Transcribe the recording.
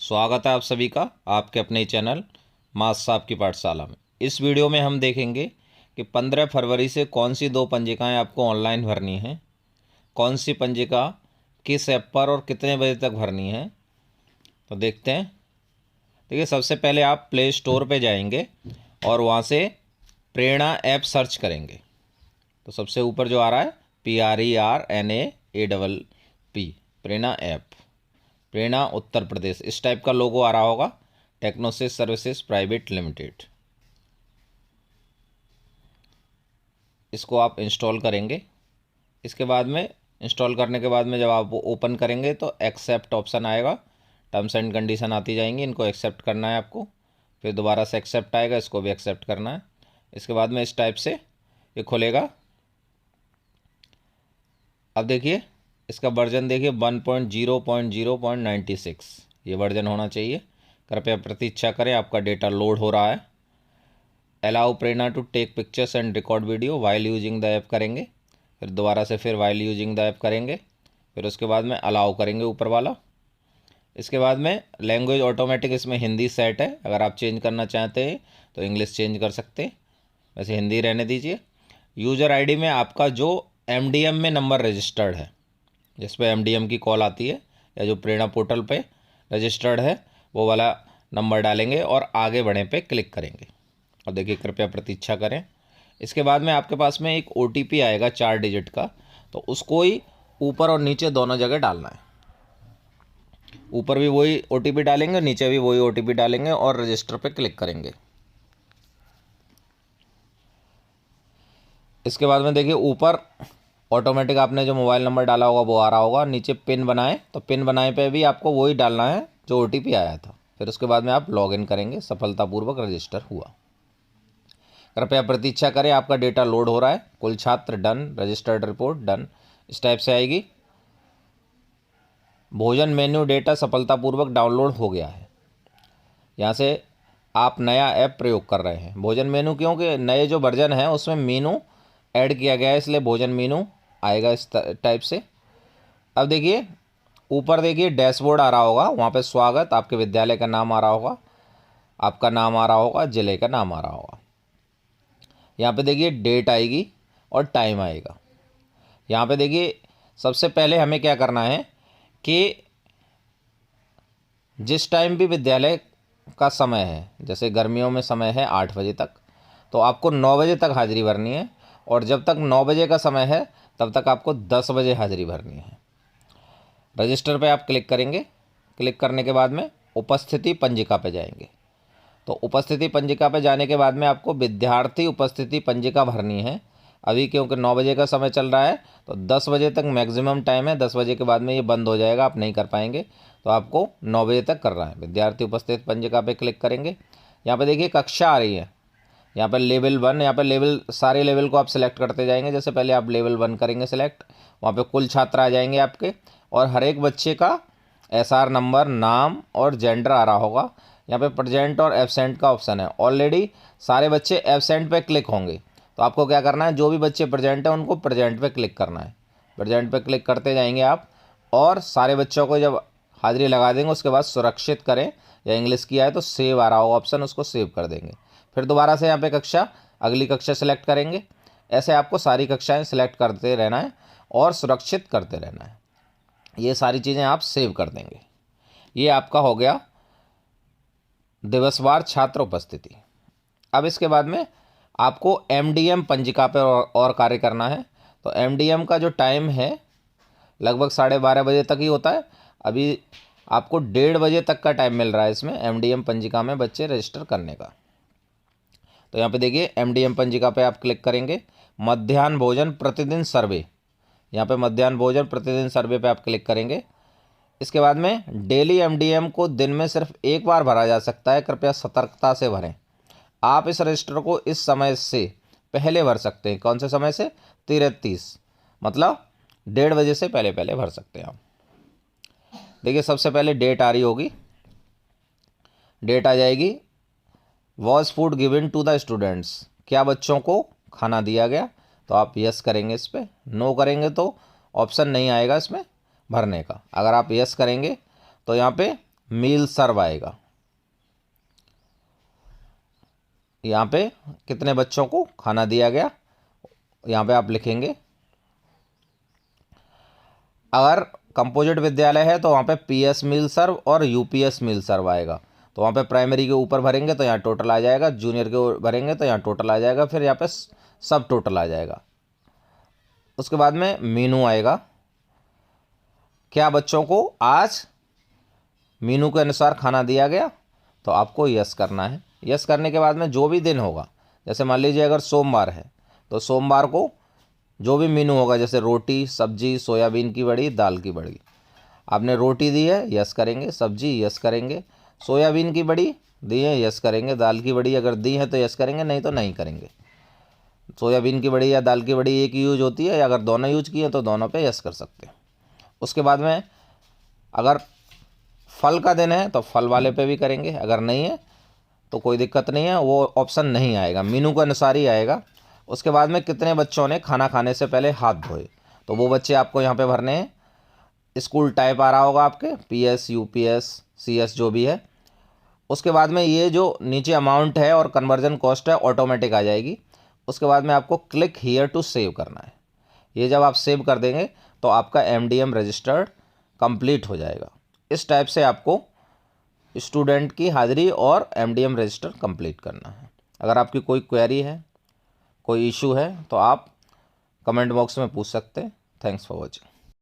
स्वागत है आप सभी का आपके अपने चैनल मास साहब की पाठशाला में। इस वीडियो में हम देखेंगे कि 15 फरवरी से कौन सी दो पंजिकाएं आपको ऑनलाइन भरनी हैं, कौन सी पंजिका किस ऐप पर और कितने बजे तक भरनी है। तो देखते हैं। देखिए, सबसे पहले आप प्ले स्टोर पे जाएंगे और वहाँ से प्रेरणा ऐप सर्च करेंगे। तो सबसे ऊपर जो आ रहा है PRERNAAPP प्रेरणा ऐप, प्रेरणा उत्तर प्रदेश, इस टाइप का लोगो आ रहा होगा, टेक्नोसिस सर्विसेज प्राइवेट लिमिटेड। इसको आप इंस्टॉल करेंगे। इसके बाद में इंस्टॉल करने के बाद में जब आप ओपन करेंगे तो एक्सेप्ट ऑप्शन आएगा, टर्म्स एंड कंडीशन आती जाएंगी, इनको एक्सेप्ट करना है आपको। फिर दोबारा से एक्सेप्ट आएगा, इसको भी एक्सेप्ट करना है। इसके बाद में इस टाइप से ये खुलेगा। अब देखिए, इसका वर्जन देखिए 1.0.0.96 ये वर्जन होना चाहिए। कृपया प्रतीक्षा करें, आपका डेटा लोड हो रहा है। Allow Prerna to take pictures and record video while using the app करेंगे। फिर दोबारा से फिर वाइल यूजिंग द ऐप करेंगे। फिर उसके बाद में अलाउ करेंगे ऊपर वाला। इसके बाद में लैंग्वेज ऑटोमेटिक इसमें हिंदी सेट है, अगर आप चेंज करना चाहते हैं तो इंग्लिश चेंज कर सकते हैं, वैसे हिंदी रहने दीजिए। यूज़र आईडी में आपका जो MDM में नंबर रजिस्टर्ड है, जिस पे MDM की कॉल आती है या जो प्रेरणा पोर्टल पे रजिस्टर्ड है, वो वाला नंबर डालेंगे और आगे बढ़े पे क्लिक करेंगे। अब देखिए, कृपया प्रतीक्षा करें। इसके बाद में आपके पास में एक OTP आएगा 4 डिजिट का, तो उसको ही ऊपर और नीचे दोनों जगह डालना है। ऊपर भी वही OTP डालेंगे, नीचे भी वही OTP डालेंगे और रजिस्टर पे क्लिक करेंगे। इसके बाद में देखिए, ऊपर ऑटोमेटिक आपने जो मोबाइल नंबर डाला होगा वो आ रहा होगा। नीचे पिन बनाए, तो पिन बनाए पे भी आपको वही डालना है जो OTP आया था। फिर उसके बाद में आप लॉगिन करेंगे। सफलतापूर्वक रजिस्टर हुआ। कृपया प्रतीक्षा करें, आपका डेटा लोड हो रहा है। कुल छात्र डन, रजिस्टर्ड रिपोर्ट डन, इस टाइप से आएगी। भोजन मेन्यू डेटा सफलतापूर्वक डाउनलोड हो गया है। यहाँ से आप नया ऐप प्रयोग कर रहे हैं। भोजन मेनू, क्योंकि नए जो वर्जन है उसमें मेनू ऐड किया गया है, इसलिए भोजन मेनू आएगा इस टाइप से। अब देखिए, ऊपर देखिए डैशबोर्ड आ रहा होगा, वहाँ पे स्वागत, आपके विद्यालय का नाम आ रहा होगा, आपका नाम आ रहा होगा, जिले का नाम आ रहा होगा। यहाँ पे देखिए डेट आएगी और टाइम आएगा। यहाँ पे देखिए, सबसे पहले हमें क्या करना है कि जिस टाइम भी विद्यालय का समय है, जैसे गर्मियों में समय है 8 बजे तक, तो आपको 9 बजे तक हाजिरी भरनी है। और जब तक 9 बजे का समय है तब तक आपको 10 बजे हाजिरी भरनी है। रजिस्टर पे आप क्लिक करेंगे। क्लिक करने के बाद में उपस्थिति पंजिका पे जाएंगे। तो उपस्थिति पंजिका पे जाने के बाद में आपको विद्यार्थी उपस्थिति पंजिका भरनी है। अभी क्योंकि 9 बजे का समय चल रहा है तो 10 बजे तक मैक्सिमम टाइम है। 10 बजे के बाद में ये बंद हो जाएगा, आप नहीं कर पाएंगे, तो आपको 9 बजे तक करना है। विद्यार्थी उपस्थिति पंजिका पे क्लिक करेंगे। यहाँ पे देखिए कक्षा आ रही है, यहाँ पर लेवल 1, यहाँ पर लेवल, सारे लेवल को आप सिलेक्ट करते जाएंगे। जैसे पहले आप लेवल 1 करेंगे सिलेक्ट, वहाँ पे कुल छात्र आ जाएंगे आपके, और हर एक बच्चे का SR नंबर, नाम और जेंडर आ रहा होगा। यहाँ पे प्रेजेंट और एब्सेंट का ऑप्शन है। ऑलरेडी सारे बच्चे एब्सेंट पे क्लिक होंगे, तो आपको क्या करना है, जो भी बच्चे प्रेजेंट हैं उनको प्रेजेंट पे क्लिक करना है। प्रेजेंट पे क्लिक करते जाएंगे आप, और सारे बच्चों को जब हाजिरी लगा देंगे उसके बाद सुरक्षित करें, या इंग्लिश किया है तो सेव आ रहा होगा ऑप्शन, उसको सेव कर देंगे। फिर दोबारा से यहाँ पे कक्षा, अगली कक्षा सेलेक्ट करेंगे। ऐसे आपको सारी कक्षाएं सेलेक्ट करते रहना है और सुरक्षित करते रहना है। ये सारी चीज़ें आप सेव कर देंगे। ये आपका हो गया दिवसवार छात्र उपस्थिति। अब इसके बाद में आपको MDM पंजिका पर और कार्य करना है। तो MDM का जो टाइम है लगभग 12:30 बजे तक ही होता है। अभी आपको 1:30 बजे तक का टाइम मिल रहा है इसमें MDM पंजिका में बच्चे रजिस्टर करने का। तो यहाँ पे देखिए MDM पंजिका पे आप क्लिक करेंगे। मध्याह्न भोजन प्रतिदिन सर्वे, यहाँ पे मध्याह्न भोजन प्रतिदिन सर्वे पे आप क्लिक करेंगे। इसके बाद में डेली MDM को दिन में सिर्फ एक बार भरा जा सकता है, कृपया सतर्कता से भरें। आप इस रजिस्टर को इस समय से पहले भर सकते हैं। कौन से समय से? 13:30, मतलब 1:30 बजे से पहले पहले भर सकते हैं आप। देखिए, सबसे पहले डेट आ रही होगी, डेट आ जाएगी। Was food given to the students, क्या बच्चों को खाना दिया गया? तो आप यस करेंगे इस पर। नो करेंगे तो ऑप्शन नहीं आएगा इसमें भरने का। अगर आप यस करेंगे तो यहाँ पे मील सर्व आएगा। यहाँ पे कितने बच्चों को खाना दिया गया, यहाँ पे आप लिखेंगे। अगर कंपोजिट विद्यालय है तो वहाँ पे पीएस मील सर्व और यूपीएस मील सर्व आएगा। तो वहाँ पे प्राइमरी के ऊपर भरेंगे तो यहाँ टोटल आ जाएगा, जूनियर के ऊपर भरेंगे तो यहाँ टोटल आ जाएगा, फिर यहाँ पे सब टोटल आ जाएगा। उसके बाद में मीनू आएगा। क्या बच्चों को आज मीनू के अनुसार खाना दिया गया, तो आपको यस करना है। यस करने के बाद में जो भी दिन होगा, जैसे मान लीजिए अगर सोमवार है तो सोमवार को जो भी मीनू होगा, जैसे रोटी, सब्जी, सोयाबीन की बड़ी, दाल की बड़ी, आपने रोटी दी है यस करेंगे, सब्जी यस करेंगे, सोयाबीन की बड़ी दी है यस करेंगे, दाल की बड़ी अगर दी है तो यस करेंगे, नहीं तो नहीं करेंगे। सोयाबीन की बड़ी या दाल की बड़ी एक ही यूज होती है, या अगर दोनों यूज किए तो दोनों पे यस कर सकते हैं। उसके बाद में अगर फल का दिन है तो फल वाले पे भी करेंगे, अगर नहीं है तो कोई दिक्कत नहीं है, वो ऑप्शन नहीं आएगा, मीनू के अनुसार ही आएगा। उसके बाद में कितने बच्चों ने खाना खाने से पहले हाथ धोए, तो वो बच्चे आपको यहाँ पे भरने हैं। स्कूल टाइप आ रहा होगा आपके, पीएस, यूपीएस, सीएस जो भी है। उसके बाद में ये जो नीचे अमाउंट है और कन्वर्जन कॉस्ट है ऑटोमेटिक आ जाएगी। उसके बाद में आपको क्लिक हियर टू सेव करना है। ये जब आप सेव कर देंगे तो आपका एमडीएम रजिस्टर्ड कंप्लीट हो जाएगा। इस टाइप से आपको स्टूडेंट की हाजिरी और एमडीएम रजिस्टर कंप्लीट करना है। अगर आपकी कोई क्वेरी है, कोई इशू है, तो आप कमेंट बॉक्स में पूछ सकते हैं। Thanks for watching.